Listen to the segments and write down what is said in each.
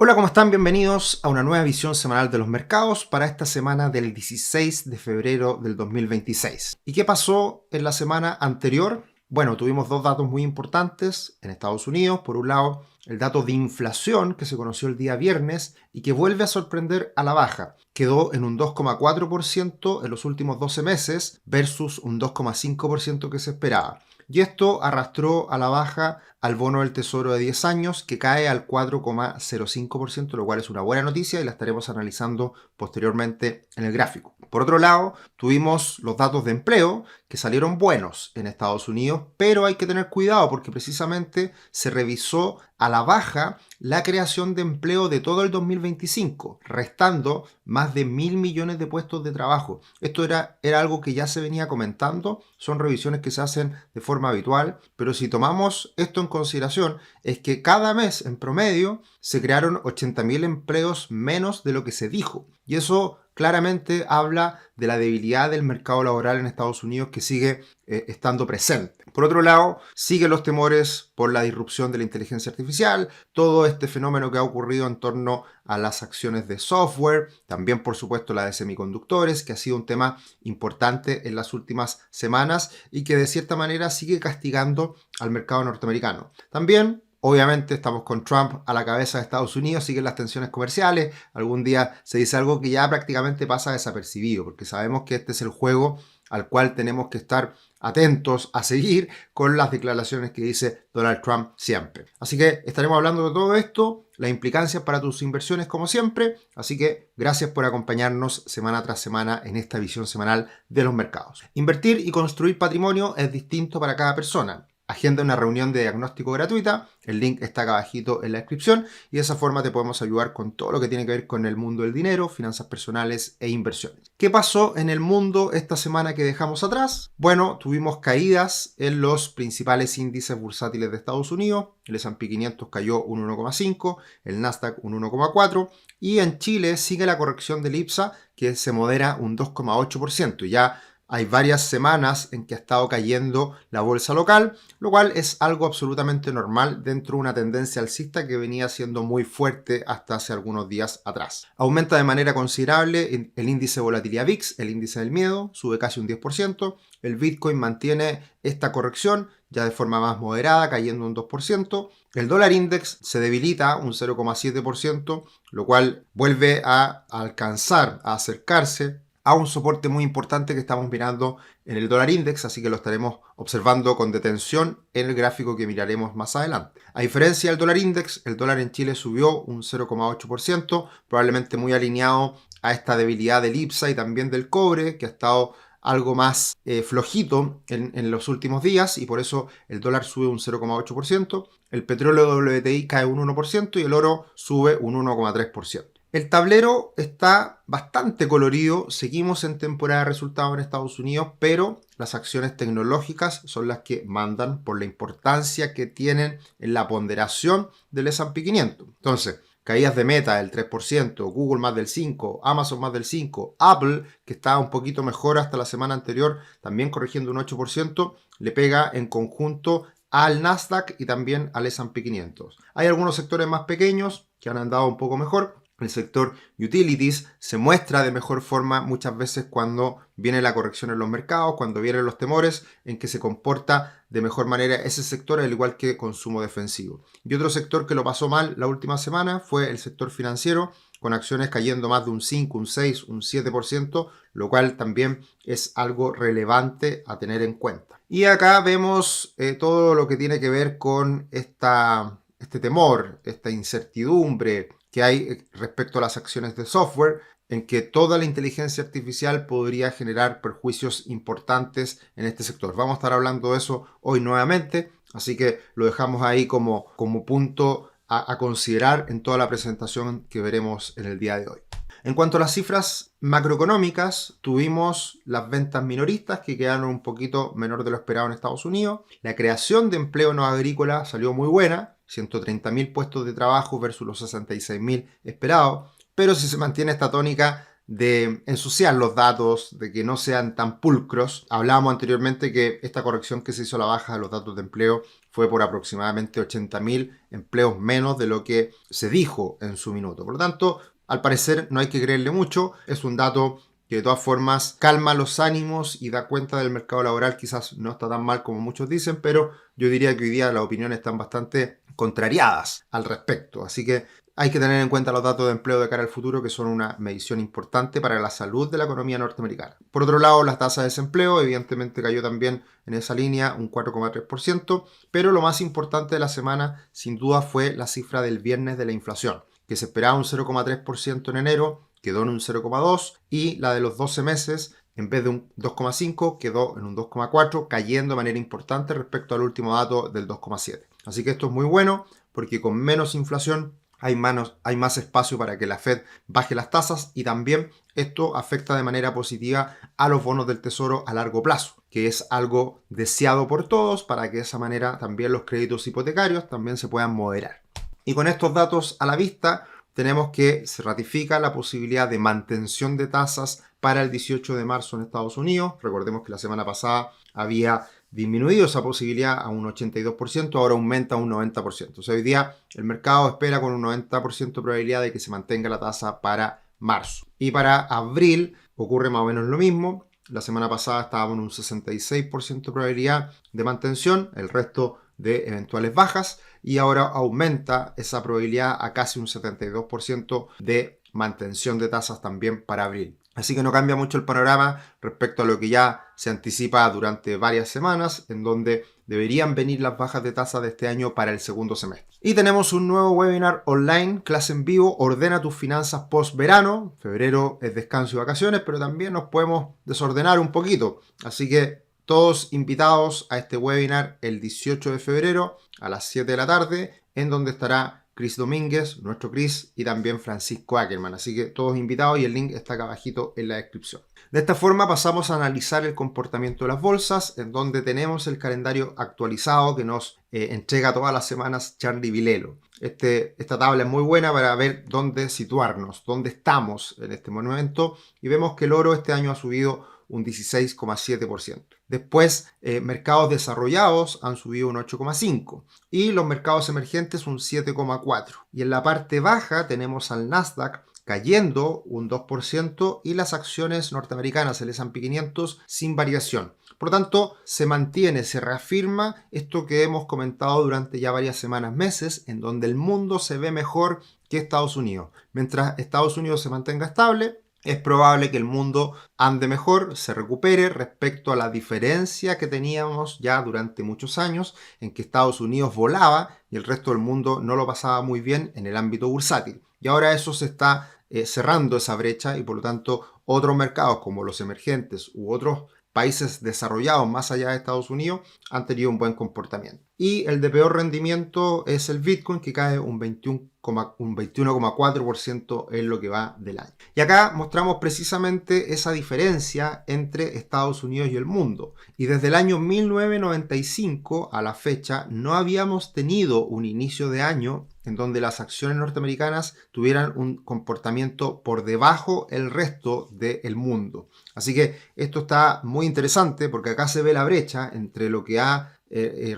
Hola, ¿cómo están? Bienvenidos a una nueva visión semanal de los mercados para esta semana del 16 de febrero del 2026. ¿Y qué pasó en la semana anterior? Bueno, tuvimos dos datos muy importantes en Estados Unidos. Por un lado, el dato de inflación que se conoció el día viernes y que vuelve a sorprender a la baja. Quedó en un 2,4% en los últimos 12 meses versus un 2,5% que se esperaba. Y esto arrastró a la baja al bono del Tesoro de 10 años, que cae al 4,05%, lo cual es una buena noticia y la estaremos analizando posteriormente en el gráfico. Por otro lado, tuvimos los datos de empleo que salieron buenos en Estados Unidos, pero hay que tener cuidado porque precisamente se revisó a la baja la creación de empleo de todo el 2025, restando más de 1.000 millones de puestos de trabajo. Esto era algo que ya se venía comentando, son revisiones que se hacen de forma habitual, pero si tomamos esto en consideración, es que cada mes en promedio se crearon 80.000 empleos menos de lo que se dijo. Y eso claramente habla de la debilidad del mercado laboral en Estados Unidos que sigue estando presente. Por otro lado, siguen los temores por la disrupción de la inteligencia artificial, todo este fenómeno que ha ocurrido en torno a las acciones de software, también por supuesto la de semiconductores, que ha sido un tema importante en las últimas semanas y que de cierta manera sigue castigando al mercado norteamericano. También obviamente estamos con Trump a la cabeza de Estados Unidos, siguen las tensiones comerciales, algún día se dice algo que ya prácticamente pasa desapercibido, porque sabemos que este es el juego al cual tenemos que estar atentos a seguir con las declaraciones que dice Donald Trump siempre. Así que estaremos hablando de todo esto, las implicancias para tus inversiones como siempre, así que gracias por acompañarnos semana tras semana en esta visión semanal de los mercados. Invertir y construir patrimonio es distinto para cada persona. Agenda una reunión de diagnóstico gratuita, el link está acá abajito en la descripción y de esa forma te podemos ayudar con todo lo que tiene que ver con el mundo del dinero, finanzas personales e inversiones. ¿Qué pasó en el mundo esta semana que dejamos atrás? Bueno, tuvimos caídas en los principales índices bursátiles de Estados Unidos, el S&P 500 cayó un 1,5, el Nasdaq un 1,4 y en Chile sigue la corrección del IPSA que se modera un 2,8%. Ya hay varias semanas en que ha estado cayendo la bolsa local, lo cual es algo absolutamente normal dentro de una tendencia alcista que venía siendo muy fuerte hasta hace algunos días atrás. Aumenta de manera considerable el índice de volatilidad VIX, el índice del miedo, sube casi un 10%. El Bitcoin mantiene esta corrección ya de forma más moderada, cayendo un 2%. El dólar index se debilita un 0,7%, lo cual vuelve a alcanzar, a acercarse a un soporte muy importante que estamos mirando en el dólar index, así que lo estaremos observando con detención en el gráfico que miraremos más adelante. A diferencia del dólar index, el dólar en Chile subió un 0,8%, probablemente muy alineado a esta debilidad del IPSA y también del cobre, que ha estado algo más flojito en los últimos días y por eso el dólar sube un 0,8%, el petróleo WTI cae un 1% y el oro sube un 1,3%. El tablero está bastante colorido, seguimos en temporada de resultados en Estados Unidos, pero las acciones tecnológicas son las que mandan por la importancia que tienen en la ponderación del S&P 500. Entonces, caídas de Meta del 3%, Google más del 5%, Amazon más del 5%, Apple, que estaba un poquito mejor hasta la semana anterior, también corrigiendo un 8%, le pega en conjunto al Nasdaq y también al S&P 500. Hay algunos sectores más pequeños que han andado un poco mejor. El sector utilities se muestra de mejor forma muchas veces cuando viene la corrección en los mercados, cuando vienen los temores, en que se comporta de mejor manera ese sector, al igual que consumo defensivo. Y otro sector que lo pasó mal la última semana fue el sector financiero, con acciones cayendo más de un 5, un 6, un 7%, lo cual también es algo relevante a tener en cuenta. Y acá vemos todo lo que tiene que ver con este temor, esta incertidumbre que hay respecto a las acciones de software, en que toda la inteligencia artificial podría generar perjuicios importantes en este sector. Vamos a estar hablando de eso hoy nuevamente, así que lo dejamos ahí como punto a considerar en toda la presentación que veremos en el día de hoy. En cuanto a las cifras macroeconómicas, tuvimos las ventas minoristas que quedaron un poquito menor de lo esperado en Estados Unidos. La creación de empleo no agrícola salió muy buena, 130.000 puestos de trabajo versus los 66.000 esperados. Pero si se mantiene esta tónica de ensuciar los datos, de que no sean tan pulcros. Hablábamos anteriormente que esta corrección que se hizo a la baja de los datos de empleo fue por aproximadamente 80.000 empleos menos de lo que se dijo en su minuto. Por lo tanto, al parecer no hay que creerle mucho, es un dato que de todas formas calma los ánimos y da cuenta del mercado laboral. Quizás no está tan mal como muchos dicen, pero yo diría que hoy día las opiniones están bastante contrariadas al respecto. Así que hay que tener en cuenta los datos de empleo de cara al futuro, que son una medición importante para la salud de la economía norteamericana. Por otro lado, las tasas de desempleo evidentemente cayó también en esa línea, un 4,3%, pero lo más importante de la semana sin duda fue la cifra del viernes de la inflación, que se esperaba un 0,3% en enero, quedó en un 0,2%, y la de los 12 meses, en vez de un 2,5, quedó en un 2,4, cayendo de manera importante respecto al último dato del 2,7. Así que esto es muy bueno porque con menos inflación hay más espacio para que la Fed baje las tasas, y también esto afecta de manera positiva a los bonos del tesoro a largo plazo, que es algo deseado por todos para que de esa manera también los créditos hipotecarios también se puedan moderar. Y con estos datos a la vista, tenemos que se ratifica la posibilidad de mantención de tasas para el 18 de marzo en Estados Unidos. Recordemos que la semana pasada había disminuido esa posibilidad a un 82%, ahora aumenta a un 90%. O sea, hoy día el mercado espera con un 90% de probabilidad de que se mantenga la tasa para marzo. Y para abril ocurre más o menos lo mismo. La semana pasada estábamos en un 66% de probabilidad de mantención, el resto de eventuales bajas, y ahora aumenta esa probabilidad a casi un 72% de mantención de tasas también para abril. Así que no cambia mucho el panorama respecto a lo que ya se anticipa durante varias semanas, en donde deberían venir las bajas de tasa de este año para el segundo semestre. Y tenemos un nuevo webinar online, clase en vivo, ordena tus finanzas post verano. Febrero es descanso y vacaciones, pero también nos podemos desordenar un poquito. Así que todos invitados a este webinar el 18 de febrero a las 7 de la tarde, en donde estará Chris Domínguez, nuestro Chris, y también Francisco Ackerman. Así que todos invitados, y el link está acá abajito en la descripción. De esta forma pasamos a analizar el comportamiento de las bolsas, en donde tenemos el calendario actualizado que nos entrega todas las semanas Charlie Vilelo. Esta tabla es muy buena para ver dónde situarnos, dónde estamos en este momento, y vemos que el oro este año ha subido un 16,7%. Después, mercados desarrollados han subido un 8,5% y los mercados emergentes un 7,4%. Y en la parte baja tenemos al Nasdaq cayendo un 2% y las acciones norteamericanas, el S&P 500, sin variación. Por lo tanto, se mantiene, se reafirma esto que hemos comentado durante ya varias semanas, meses, en donde el mundo se ve mejor que Estados Unidos. Mientras Estados Unidos se mantenga estable, es probable que el mundo ande mejor, se recupere respecto a la diferencia que teníamos ya durante muchos años, en que Estados Unidos volaba y el resto del mundo no lo pasaba muy bien en el ámbito bursátil. Y ahora eso se está cerrando esa brecha, y por lo tanto otros mercados como los emergentes u otros países desarrollados más allá de Estados Unidos han tenido un buen comportamiento. Y el de peor rendimiento es el Bitcoin, que cae un 21,4% en lo que va del año. Y acá mostramos precisamente esa diferencia entre Estados Unidos y el mundo. Y desde el año 1995 a la fecha no habíamos tenido un inicio de año en donde las acciones norteamericanas tuvieran un comportamiento por debajo del resto del mundo. Así que esto está muy interesante porque acá se ve la brecha entre lo que ha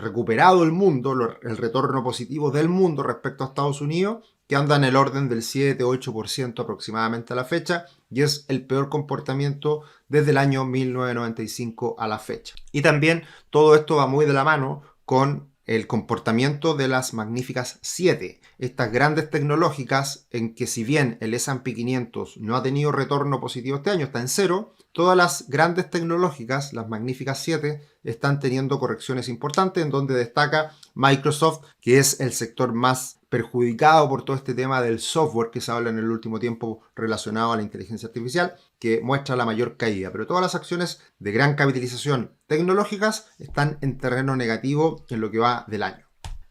recuperado el mundo, el retorno positivo del mundo respecto a Estados Unidos, que anda en el orden del 7-8% aproximadamente a la fecha, y es el peor comportamiento desde el año 1995 a la fecha. Y también todo esto va muy de la mano con el comportamiento de las magníficas 7, estas grandes tecnológicas, en que si bien el S&P 500 no ha tenido retorno positivo este año, está en cero, todas las grandes tecnológicas, las magníficas 7, están teniendo correcciones importantes, en donde destaca Microsoft, que es el sector más perjudicado por todo este tema del software que se habla en el último tiempo relacionado a la inteligencia artificial, que muestra la mayor caída. Pero todas las acciones de gran capitalización tecnológicas están en terreno negativo en lo que va del año.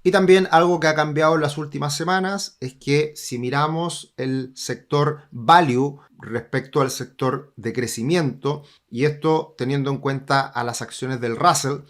Y también algo que ha cambiado en las últimas semanas es que si miramos el sector value respecto al sector de crecimiento, y esto teniendo en cuenta a las acciones del Russell,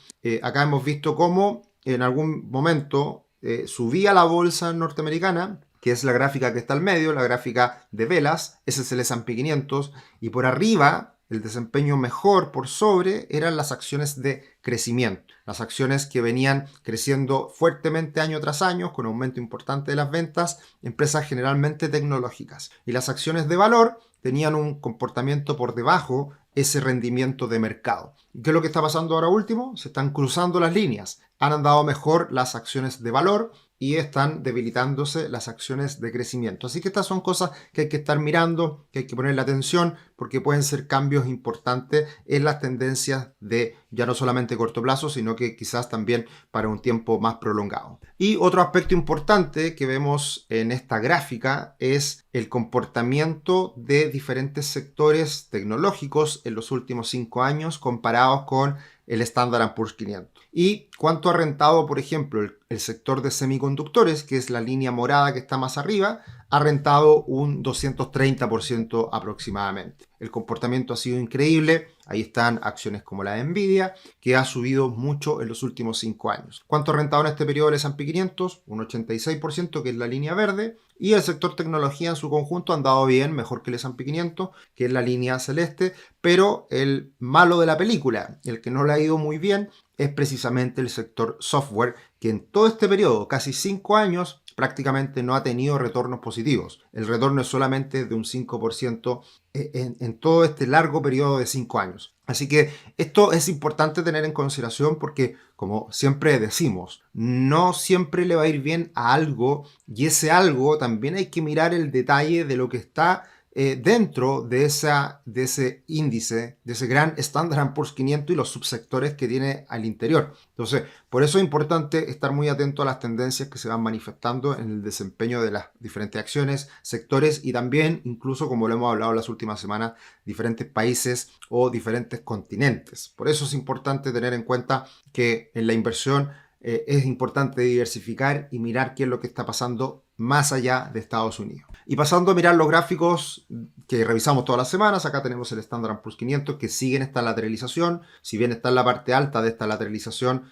acá hemos visto cómo en algún momento subía la bolsa norteamericana, que es la gráfica que está al medio, la gráfica de velas, ese es el S&P 500, y por arriba el desempeño mejor por sobre eran las acciones de crecimiento, las acciones que venían creciendo fuertemente año tras año con aumento importante de las ventas, empresas generalmente tecnológicas. Y las acciones de valor tenían un comportamiento por debajo ese rendimiento de mercado. ¿Qué es lo que está pasando ahora último? Se están cruzando las líneas. Han andado mejor las acciones de valor y están debilitándose las acciones de crecimiento. Así que estas son cosas que hay que estar mirando, que hay que ponerle atención, porque pueden ser cambios importantes en las tendencias de ya no solamente corto plazo, sino que quizás también para un tiempo más prolongado. Y otro aspecto importante que vemos en esta gráfica es el comportamiento de diferentes sectores tecnológicos en los últimos 5 años comparados con el Standard & Poor's 500. Y cuánto ha rentado, por ejemplo, el sector de semiconductores, que es la línea morada que está más arriba, ha rentado un 230% aproximadamente. El comportamiento ha sido increíble. Ahí están acciones como la de Nvidia, que ha subido mucho en los últimos 5 años. ¿Cuánto ha rentado en este periodo el S&P 500? Un 86%, que es la línea verde. Y el sector tecnología en su conjunto ha andado bien, mejor que el S&P 500, que es la línea celeste. Pero el malo de la película, el que no le ha ido muy bien, es precisamente el sector software, que en todo este periodo, casi 5 años, prácticamente no ha tenido retornos positivos. El retorno es solamente de un 5% en todo este largo periodo de 5 años. Así que esto es importante tener en consideración porque, como siempre decimos, no siempre le va a ir bien a algo y ese algo también hay que mirar el detalle de lo que está dentro de ese índice, de ese gran Standard & Poor's 500 y los subsectores que tiene al interior. Entonces, por eso es importante estar muy atento a las tendencias que se van manifestando en el desempeño de las diferentes acciones, sectores y también, incluso como lo hemos hablado en las últimas semanas, diferentes países o diferentes continentes. Por eso es importante tener en cuenta que en la inversión es importante diversificar y mirar qué es lo que está pasando más allá de Estados Unidos. Y pasando a mirar los gráficos que revisamos todas las semanas, acá tenemos el Standard & Poor's 500 que sigue en esta lateralización. Si bien está en la parte alta de esta lateralización,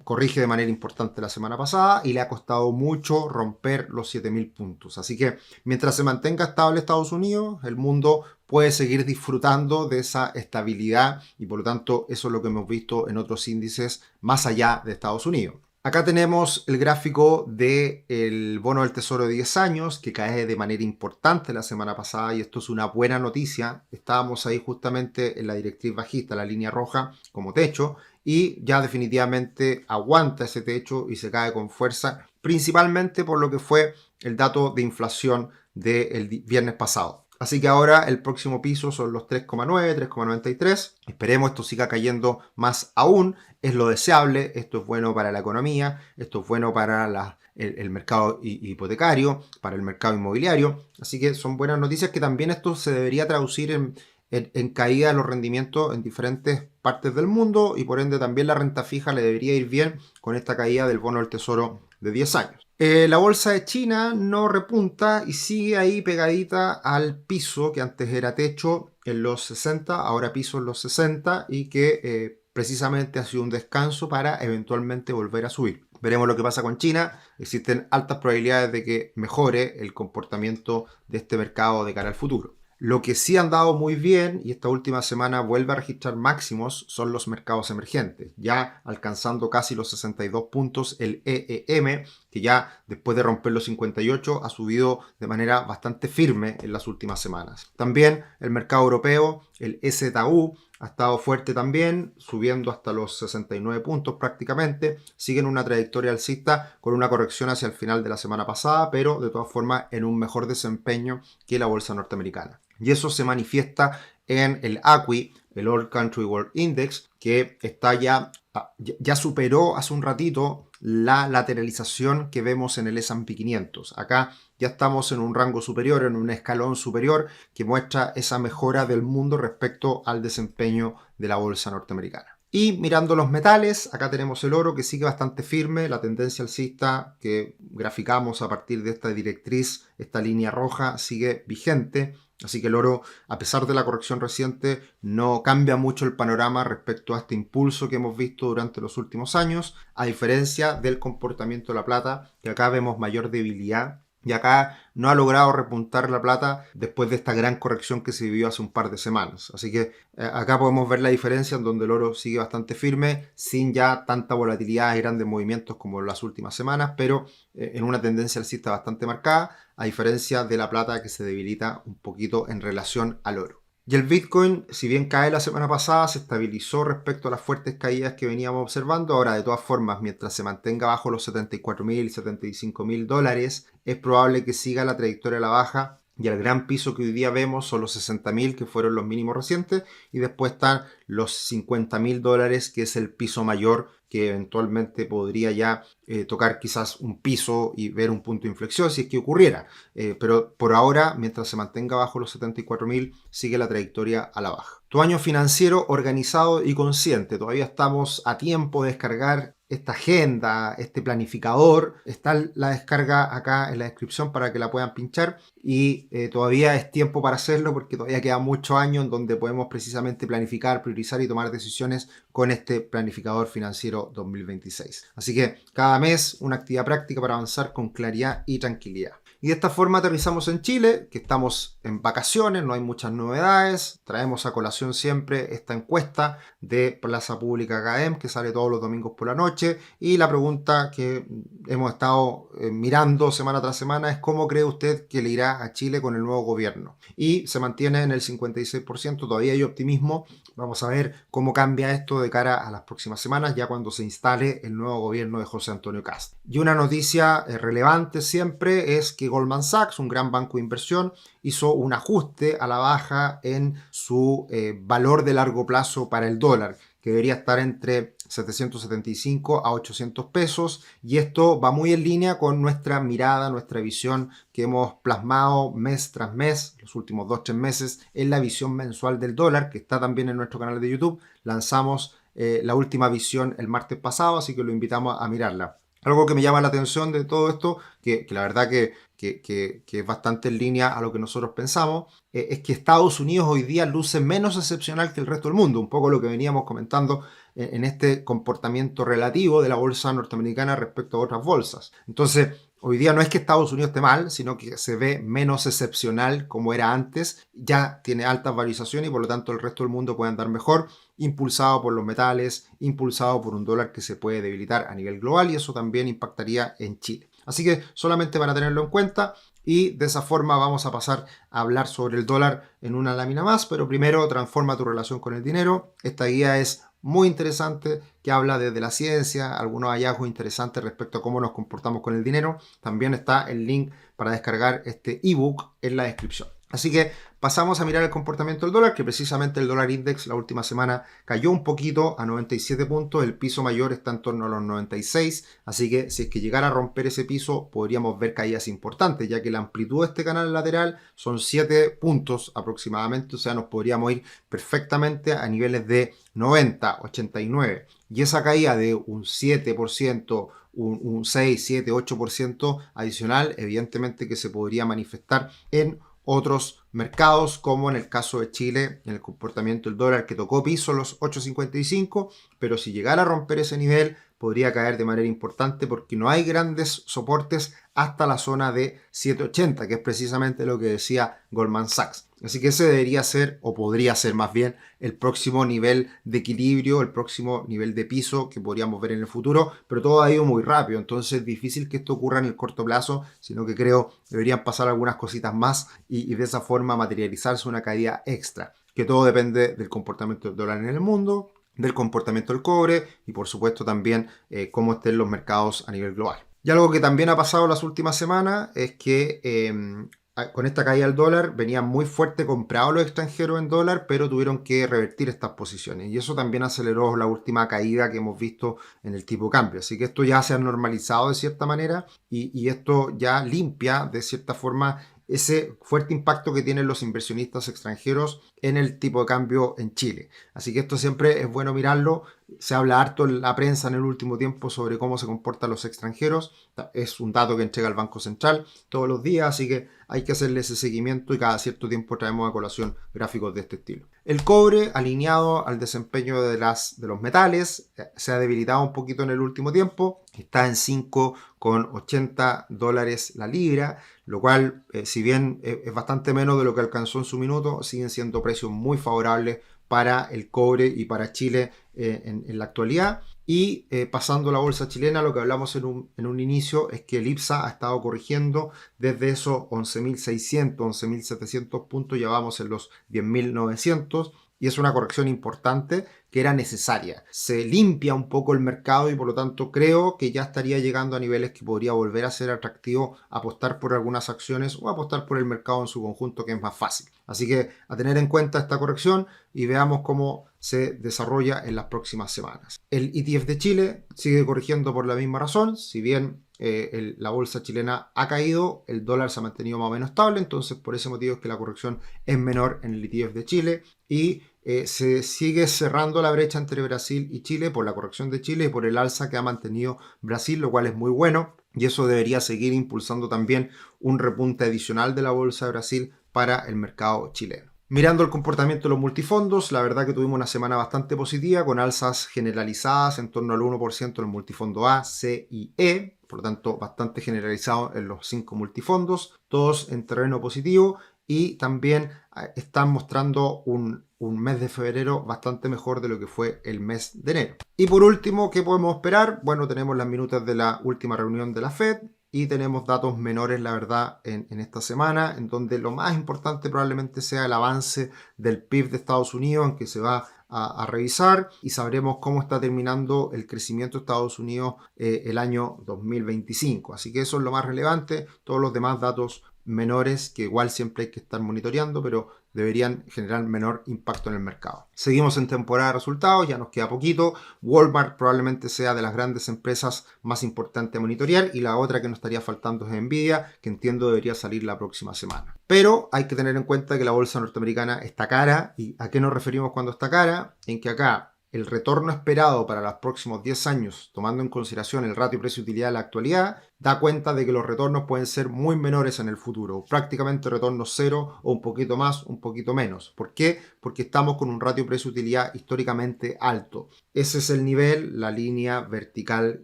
corrige de manera importante la semana pasada y le ha costado mucho romper los 7.000 puntos. Así que mientras se mantenga estable Estados Unidos, el mundo puede seguir disfrutando de esa estabilidad y por lo tanto eso es lo que hemos visto en otros índices más allá de Estados Unidos. Acá tenemos el gráfico del bono del tesoro de 10 años que cae de manera importante la semana pasada y esto es una buena noticia. Estábamos ahí justamente en la directriz bajista, la línea roja como techo y ya definitivamente aguanta ese techo y se cae con fuerza, principalmente por lo que fue el dato de inflación del viernes pasado. Así que ahora el próximo piso son los 3,9, 3,93. Esperemos esto siga cayendo más aún. Es lo deseable. Esto es bueno para la economía. Esto es bueno para el mercado hipotecario, para el mercado inmobiliario. Así que son buenas noticias que también esto se debería traducir en caída de los rendimientos en diferentes partes del mundo y por ende también la renta fija le debería ir bien con esta caída del bono del tesoro de 10 años. La bolsa de China no repunta y sigue ahí pegadita al piso que antes era techo en los 60, ahora piso en los 60 y que precisamente ha sido un descanso para eventualmente volver a subir. Veremos lo que pasa con China. Existen altas probabilidades de que mejore el comportamiento de este mercado de cara al futuro. Lo que sí han dado muy bien y esta última semana vuelve a registrar máximos son los mercados emergentes, ya alcanzando casi los 62 puntos el EEM, que ya después de romper los 58 ha subido de manera bastante firme en las últimas semanas. También el mercado europeo, el EZU, ha estado fuerte también, subiendo hasta los 69 puntos prácticamente. Siguen una trayectoria alcista con una corrección hacia el final de la semana pasada, pero de todas formas en un mejor desempeño que la bolsa norteamericana. Y eso se manifiesta en el ACWI, el All Country World Index, que está ya superó hace un ratito la lateralización que vemos en el S&P 500. Acá ya estamos en un rango superior, en un escalón superior que muestra esa mejora del mundo respecto al desempeño de la bolsa norteamericana. Y mirando los metales, acá tenemos el oro que sigue bastante firme, la tendencia alcista que graficamos a partir de esta directriz, esta línea roja, sigue vigente. Así que el oro, a pesar de la corrección reciente, no cambia mucho el panorama respecto a este impulso que hemos visto durante los últimos años, a diferencia del comportamiento de la plata, que acá vemos mayor debilidad y acá no ha logrado repuntar la plata después de esta gran corrección que se vivió hace un par de semanas. Así que acá podemos ver la diferencia en donde el oro sigue bastante firme, sin ya tanta volatilidad y grandes movimientos como en las últimas semanas, pero en una tendencia alcista bastante marcada, a diferencia de la plata que se debilita un poquito en relación al oro. Y el Bitcoin, si bien cae la semana pasada, se estabilizó respecto a las fuertes caídas que veníamos observando. Ahora, de todas formas, mientras se mantenga bajo los 74.000, 75.000 dólares, es probable que siga la trayectoria a la baja. Y el gran piso que hoy día vemos son los 60.000, que fueron los mínimos recientes, y después están los 50.000 dólares, que es el piso mayor que eventualmente podría ya tocar quizás un piso y ver un punto de inflexión si es que ocurriera. Pero por ahora, mientras se mantenga bajo los 74.000, sigue la trayectoria a la baja. Tu año financiero organizado y consciente. Todavía estamos a tiempo de descargar esta agenda, este planificador. Está la descarga acá en la descripción para que la puedan pinchar y todavía es tiempo para hacerlo porque todavía queda muchos años en donde podemos precisamente planificar, priorizar y tomar decisiones con este planificador financiero 2026. Así que cada mes una actividad práctica para avanzar con claridad y tranquilidad. Y de esta forma aterrizamos en Chile, que estamos en vacaciones, no hay muchas novedades. Traemos a colación siempre esta encuesta de Plaza Pública Academ, que sale todos los domingos por la noche. Y la pregunta que hemos estado mirando semana tras semana es ¿cómo cree usted que le irá a Chile con el nuevo gobierno? Y se mantiene en el 56%, todavía hay optimismo. Vamos a ver cómo cambia esto de cara a las próximas semanas, ya cuando se instale el nuevo gobierno de José Antonio Kast. Y una noticia relevante siempre es que Goldman Sachs, un gran banco de inversión, hizo un ajuste a la baja en su valor de largo plazo para el dólar, que debería estar entre 775 a 800 pesos, y esto va muy en línea con nuestra mirada, nuestra visión que hemos plasmado mes tras mes, los últimos 2-3 meses, en la visión mensual del dólar, que está también en nuestro canal de YouTube. Lanzamos la última visión el martes pasado, así que lo invitamos a mirarla. Algo que me llama la atención de todo esto, que la verdad que es bastante en línea a lo que nosotros pensamos, es que Estados Unidos hoy día luce menos excepcional que el resto del mundo, un poco lo que veníamos comentando en este comportamiento relativo de la bolsa norteamericana respecto a otras bolsas. Entonces, hoy día no es que Estados Unidos esté mal, sino que se ve menos excepcional como era antes, ya tiene altas valorizaciones y por lo tanto el resto del mundo puede andar mejor, impulsado por los metales, impulsado por un dólar que se puede debilitar a nivel global y eso también impactaría en Chile. Así que solamente para tenerlo en cuenta y de esa forma vamos a pasar a hablar sobre el dólar en una lámina más, pero primero transforma tu relación con el dinero. Esta guía es muy interesante que habla desde la ciencia, algunos hallazgos interesantes respecto a cómo nos comportamos con el dinero. También está el link para descargar este ebook en la descripción. Así que pasamos a mirar el comportamiento del dólar, que precisamente el dólar index la última semana cayó un poquito a 97 puntos, el piso mayor está en torno a los 96, así que si es que llegara a romper ese piso podríamos ver caídas importantes, ya que la amplitud de este canal lateral son 7 puntos aproximadamente, o sea nos podríamos ir perfectamente a niveles de 90, 89, y esa caída de un 7%, un 6, 7, 8% adicional, evidentemente que se podría manifestar en otros mercados, como en el caso de Chile, en el comportamiento del dólar que tocó piso los 8.55, pero si llegara a romper ese nivel podría caer de manera importante porque no hay grandes soportes hasta la zona de 7.80, que es precisamente lo que decía Goldman Sachs. Así que ese debería ser, o podría ser más bien, el próximo nivel de equilibrio, el próximo nivel de piso que podríamos ver en el futuro, pero todo ha ido muy rápido, entonces es difícil que esto ocurra en el corto plazo, sino que creo deberían pasar algunas cositas más y de esa forma materializarse una caída extra, que todo depende del comportamiento del dólar en el mundo, del comportamiento del cobre y por supuesto también cómo estén los mercados a nivel global. Y algo que también ha pasado las últimas semanas es que con esta caída del dólar venían muy fuerte comprados los extranjeros en dólar, pero tuvieron que revertir estas posiciones y eso también aceleró la última caída que hemos visto en el tipo de cambio. Así que esto ya se ha normalizado de cierta manera y esto ya limpia de cierta forma ese fuerte impacto que tienen los inversionistas extranjeros en el tipo de cambio en Chile. Así que esto siempre es bueno mirarlo. Se habla harto en la prensa en el último tiempo sobre cómo se comportan los extranjeros. Es un dato que entrega el Banco Central todos los días, así que hay que hacerle ese seguimiento y cada cierto tiempo traemos a colación gráficos de este estilo. El cobre, alineado al desempeño de los metales, se ha debilitado un poquito en el último tiempo. Está en 5,80 dólares la libra, lo cual, si bien es bastante menos de lo que alcanzó en su minuto, siguen siendo precios muy favorables para el cobre y para Chile en la actualidad. Y pasando a la bolsa chilena, lo que hablamos en un inicio es que el IPSA ha estado corrigiendo desde esos 11.600, 11.700 puntos, ya vamos en los 10.900, y es una corrección importante que era necesaria. Se limpia un poco el mercado y por lo tanto creo que ya estaría llegando a niveles que podría volver a ser atractivo apostar por algunas acciones o apostar por el mercado en su conjunto, que es más fácil. Así que a tener en cuenta esta corrección y veamos cómo se desarrolla en las próximas semanas. El ETF de Chile sigue corrigiendo por la misma razón. Si bien la bolsa chilena ha caído, el dólar se ha mantenido más o menos estable, entonces por ese motivo es que la corrección es menor en el ETF de Chile y se sigue cerrando la brecha entre Brasil y Chile por la corrección de Chile y por el alza que ha mantenido Brasil, lo cual es muy bueno y eso debería seguir impulsando también un repunte adicional de la bolsa de Brasil para el mercado chileno. Mirando el comportamiento de los multifondos, la verdad que tuvimos una semana bastante positiva con alzas generalizadas en torno al 1% en el multifondo A, C y E, por lo tanto bastante generalizado en los 5 multifondos, todos en terreno positivo y también están mostrando un mes de febrero bastante mejor de lo que fue el mes de enero. Y por último, ¿qué podemos esperar? Bueno, tenemos las minutas de la última reunión de la Fed y tenemos datos menores, la verdad, en esta semana, en donde lo más importante probablemente sea el avance del PIB de Estados Unidos, en que se va a revisar y sabremos cómo está terminando el crecimiento de Estados Unidos el año 2025. Así que eso es lo más relevante. Todos los demás datos menores que igual siempre hay que estar monitoreando, pero deberían generar menor impacto en el mercado. Seguimos en temporada de resultados, ya nos queda poquito. Walmart probablemente sea de las grandes empresas más importantes a monitorear y la otra que nos estaría faltando es Nvidia, que entiendo debería salir la próxima semana. Pero hay que tener en cuenta que la bolsa norteamericana está cara. ¿Y a qué nos referimos cuando está cara? En que acá el retorno esperado para los próximos 10 años, tomando en consideración el ratio precio-utilidad de la actualidad, da cuenta de que los retornos pueden ser muy menores en el futuro, prácticamente retorno cero o un poquito más, un poquito menos. ¿Por qué? Porque estamos con un ratio precio-utilidad históricamente alto. Ese es el nivel, la línea vertical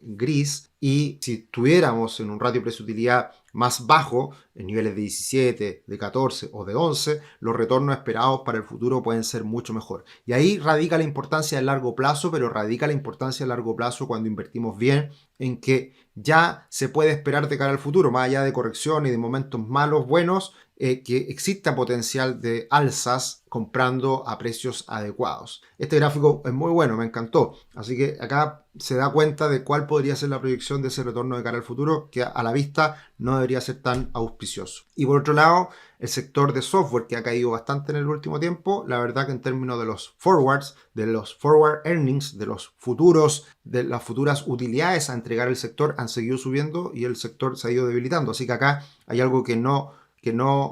gris, y si estuviéramos en un ratio precio-utilidad más bajo, en niveles de 17, de 14 o de 11, los retornos esperados para el futuro pueden ser mucho mejor. Y ahí radica la importancia del largo plazo, pero radica la importancia del largo plazo cuando invertimos bien, en que ya se puede esperar de cara al futuro, más allá de correcciones y de momentos malos, buenos, que exista potencial de alzas comprando a precios adecuados. Este gráfico es muy bueno, me encantó. Así que acá se da cuenta de cuál podría ser la proyección de ese retorno de cara al futuro, que a la vista no debería ser tan auspicioso. Y por otro lado, el sector de software, que ha caído bastante en el último tiempo, la verdad que en términos de los forwards, de los forward earnings, de los futuros, de las futuras utilidades a entregar el sector, han seguido subiendo y el sector se ha ido debilitando. Así que acá hay algo que no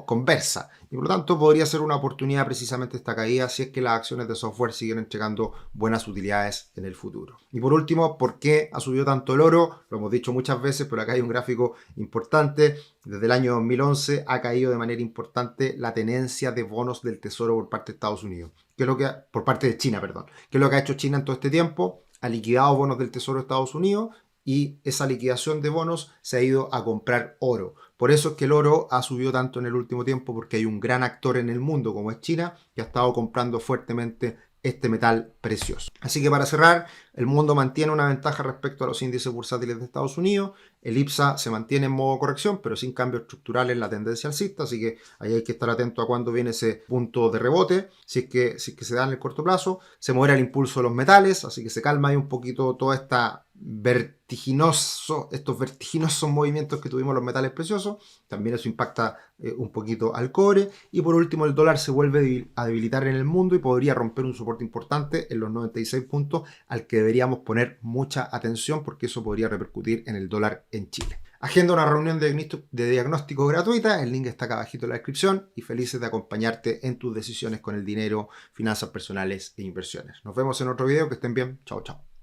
conversa y por lo tanto podría ser una oportunidad precisamente esta caída si es que las acciones de software siguen entregando buenas utilidades en el futuro. Y por último, ¿por qué ha subido tanto el oro? Lo hemos dicho muchas veces, pero acá hay un gráfico importante. Desde el año 2011 ha caído de manera importante la tenencia de bonos del tesoro por parte de Estados Unidos, por parte de China, perdón. ¿Qué es lo que ha hecho China en todo este tiempo? Ha liquidado bonos del tesoro de Estados Unidos y esa liquidación de bonos se ha ido a comprar oro. Por eso es que el oro ha subido tanto en el último tiempo, porque hay un gran actor en el mundo como es China que ha estado comprando fuertemente este metal precioso. Así que para cerrar, el mundo mantiene una ventaja respecto a los índices bursátiles de Estados Unidos. El IPSA se mantiene en modo corrección, pero sin cambios estructurales en la tendencia alcista, así que ahí hay que estar atento a cuándo viene ese punto de rebote, si es que se da en el corto plazo. Se modera el impulso de los metales, así que se calma ahí un poquito toda estos vertiginosos movimientos que tuvimos los metales preciosos. También eso impacta un poquito al cobre. Y por último, el dólar se vuelve a debilitar en el mundo y podría romper un soporte importante en los 96 puntos, al que deberíamos poner mucha atención porque eso podría repercutir en el dólar en Chile. Agenda una reunión de diagnóstico gratuita, el link está acá abajito en la descripción y felices de acompañarte en tus decisiones con el dinero, finanzas personales e inversiones. Nos vemos en otro video, que estén bien, chao chao.